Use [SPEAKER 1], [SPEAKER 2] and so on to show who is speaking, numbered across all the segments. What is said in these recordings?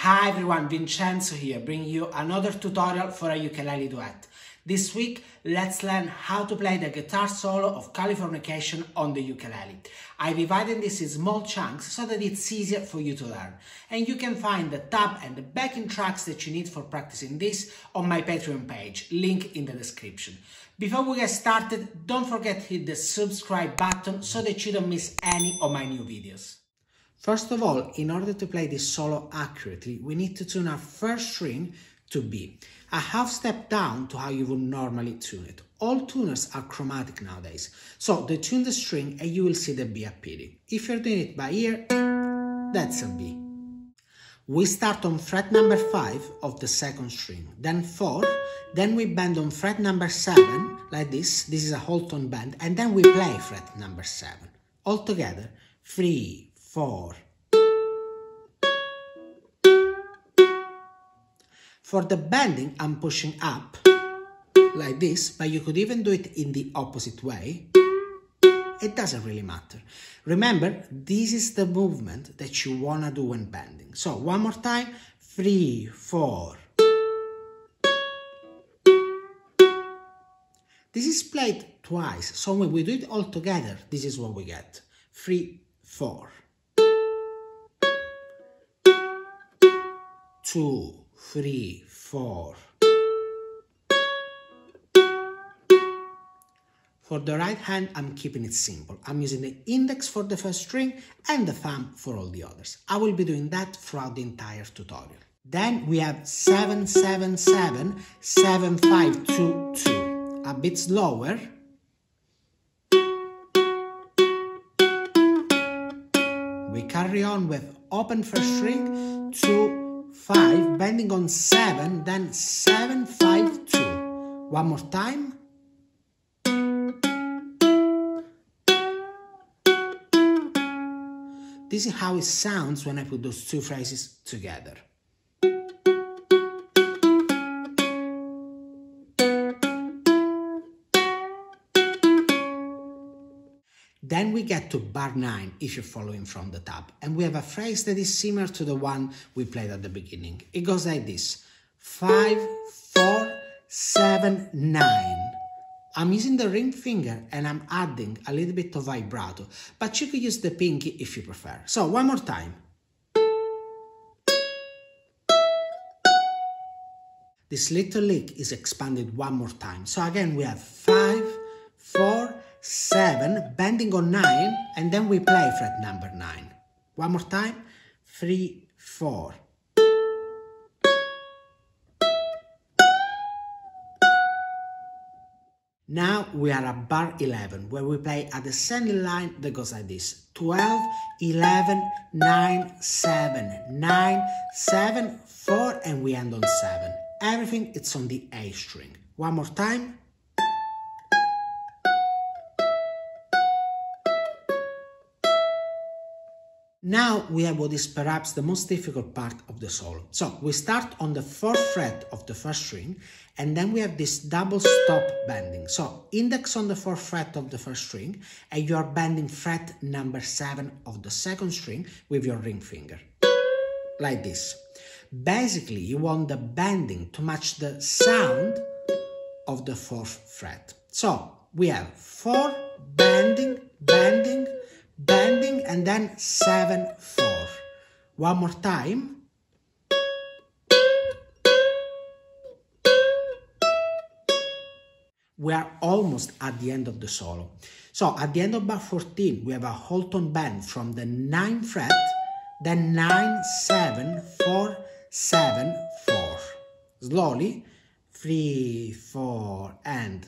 [SPEAKER 1] Hi everyone, Vincenzo here, bringing you another tutorial for a ukulele duet. This week, let's learn how to play the guitar solo of Californication on the ukulele. I divided this in small chunks so that it's easier for you to learn. And you can find the tab and the backing tracks that you need for practicing this on my Patreon page, link in the description. Before we get started, don't forget to hit the subscribe button so that you don't miss any of my new videos. First of all, in order to play this solo accurately, we need to tune our first string to B, a half step down to how you would normally tune it. All tuners are chromatic nowadays, so detune the string and you will see the B appearing. If you're doing it by ear, that's a B. We start on fret number 5 of the second string, then 4, then we bend on fret number 7, like this is a whole tone bend, and then we play fret number 7. All together, 3, 4. For the bending, I'm pushing up, like this, but you could even do it in the opposite way. It doesn't really matter. Remember, this is the movement that you want to do when bending. So, one more time, 3, 4. This is played twice, so when we do it all together, this is what we get. 3, 4. 2, 3, 4. For the right hand, I'm keeping it simple. I'm using the index for the first string and the thumb for all the others. I will be doing that throughout the entire tutorial. Then we have 7, 7, 7, 7, 5, 2, 2. A bit slower. We carry on with open first string, 2, 5, bending on 7, then 7, 5, 2. One more time. This is how it sounds when I put those two phrases together. Then we get to bar 9, if you're following from the tab, and we have a phrase that is similar to the one we played at the beginning. It goes like this: 5, 4, 7, 9. I'm using the ring finger and I'm adding a little bit of vibrato, but you could use the pinky if you prefer. So, one more time. This little lick is expanded one more time. So again, we have 5, 4, 7, bending on 9, and then we play fret number 9. One more time, 3, 4. Now we are at bar 11, where we play a descending line that goes like this: 12, 11, 9, 7, 9, 7, 4, and we end on 7. Everything is on the A string. One more time. Now we have what is perhaps the most difficult part of the solo. So we start on the 4th fret of the first string, and then we have this double stop bending. So index on the 4th fret of the first string, and you are bending fret number 7 of the second string with your ring finger, like this. Basically, you want the bending to match the sound of the 4th fret. So we have 4, bending, bending, bending, and then 7, 4. One more time. We are almost at the end of the solo. So at the end of bar 14, we have a whole tone bend from the 9th fret, then 9, 7, 4, 7, 4. Slowly, 3, 4, and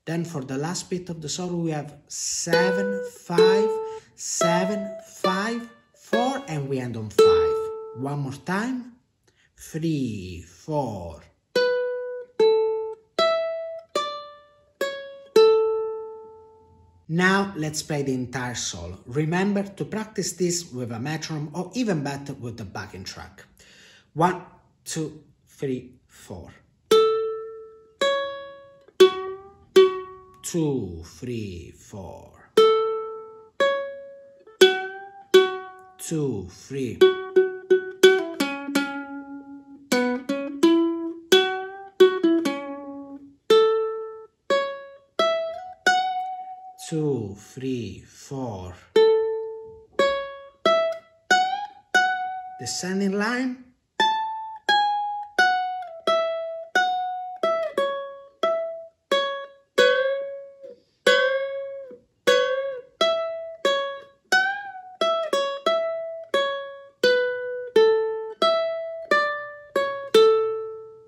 [SPEAKER 1] then for the last bit of the solo, we have 7, 5, 7, 5, 4, and we end on 5. One more time. 3, 4. Now let's play the entire solo. Remember to practice this with a metronome or even better with the backing track. 1, 2, 3, 4. 2, 3, 4. 2, 3. 2, 3, 4. Descending line.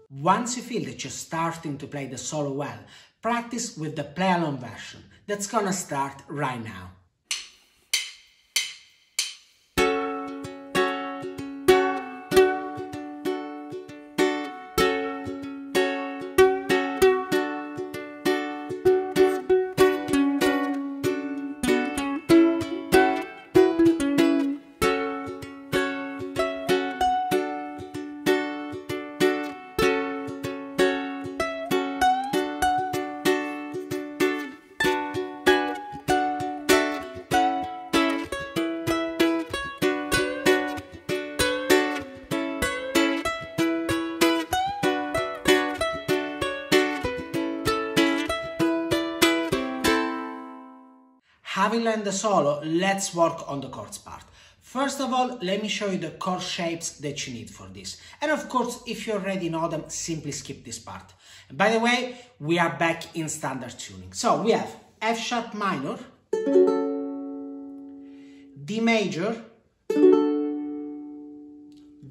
[SPEAKER 1] Once you feel that you're starting to play the solo well, practice with the play-along version. That's gonna start right now. Having learned the solo, let's work on the chords part. First of all, let me show you the chord shapes that you need for this. And of course, if you already know them, simply skip this part. And by the way, we are back in standard tuning. So we have F sharp minor, D major,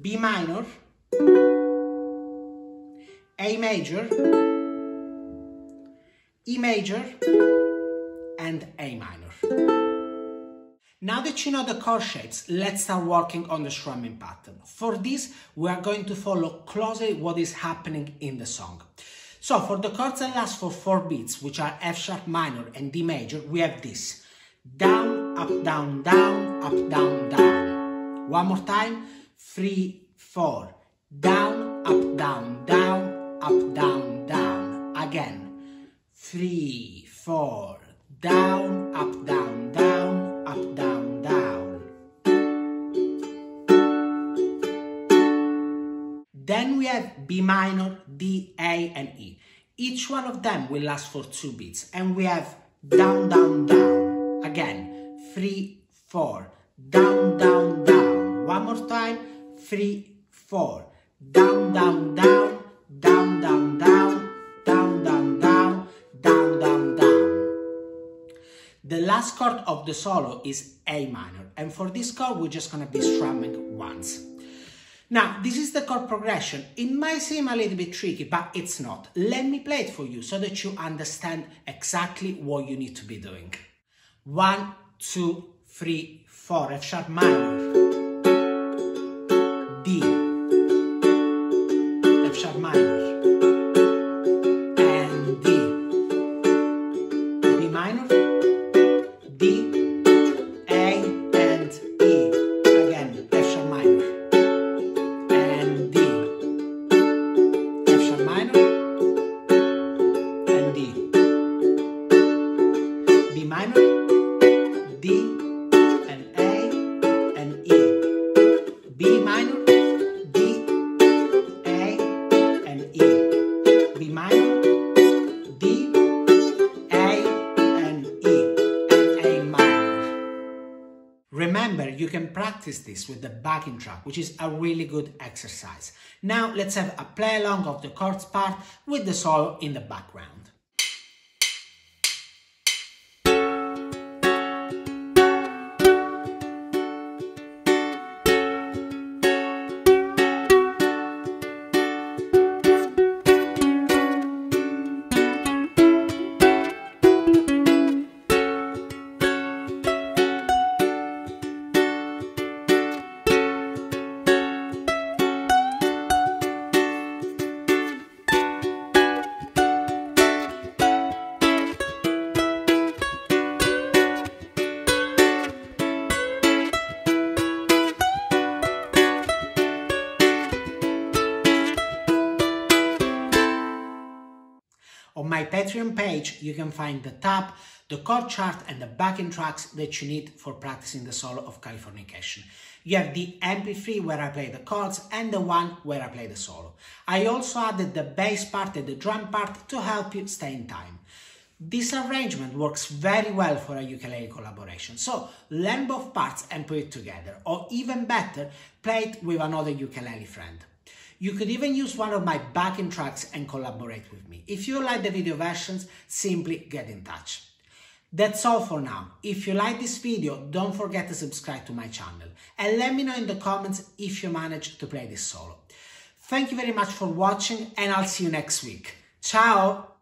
[SPEAKER 1] B minor, A major, E major, and A minor. Now that you know the chord shapes, let's start working on the strumming pattern. For this, we are going to follow closely what is happening in the song. So for the chords that last for 4 beats, which are F sharp minor and D major, we have this. Down, up, down, down, up, down, down. One more time. 3, 4. Down, up, down, down, up, down, down. Again. 3, 4. Down, up, down, down, up, down, down. Then we have B minor, D, A, and E. Each one of them will last for 2 beats. And we have down, down, down. Again, 3, 4. Down, down, down. One more time. 3, 4. Down, down, down, down, down, down, down, down, down, down, down, down. The last chord of the solo is A minor, and for this chord we're just gonna be strumming once. Now, this is the chord progression. It might seem a little bit tricky, but it's not. Let me play it for you so that you understand exactly what you need to be doing. 1, 2, 3, 4, F sharp minor, D, F sharp minor, and D, B minor, D, A, and E. Again, F sharp minor, and D, F sharp minor, and D, B minor, D, and A, and E, B minor, D, A, and E, B minor, D, A, and E, and A minor. Remember, you can practice this with the backing track, which is a really good exercise. Now let's have a play along of the chords part with the solo in the background. my Patreon page, you can find the tab, the chord chart and the backing tracks that you need for practicing the solo of Californication. You have the MP3 where I play the chords and the one where I play the solo. I also added the bass part and the drum part to help you stay in time. This arrangement works very well for a ukulele collaboration, so learn both parts and put it together, or even better, play it with another ukulele friend. You could even use one of my backing tracks and collaborate with me. If you like the video versions, simply get in touch. That's all for now. If you like this video, don't forget to subscribe to my channel and let me know in the comments if you managed to play this solo. Thank you very much for watching and I'll see you next week. Ciao!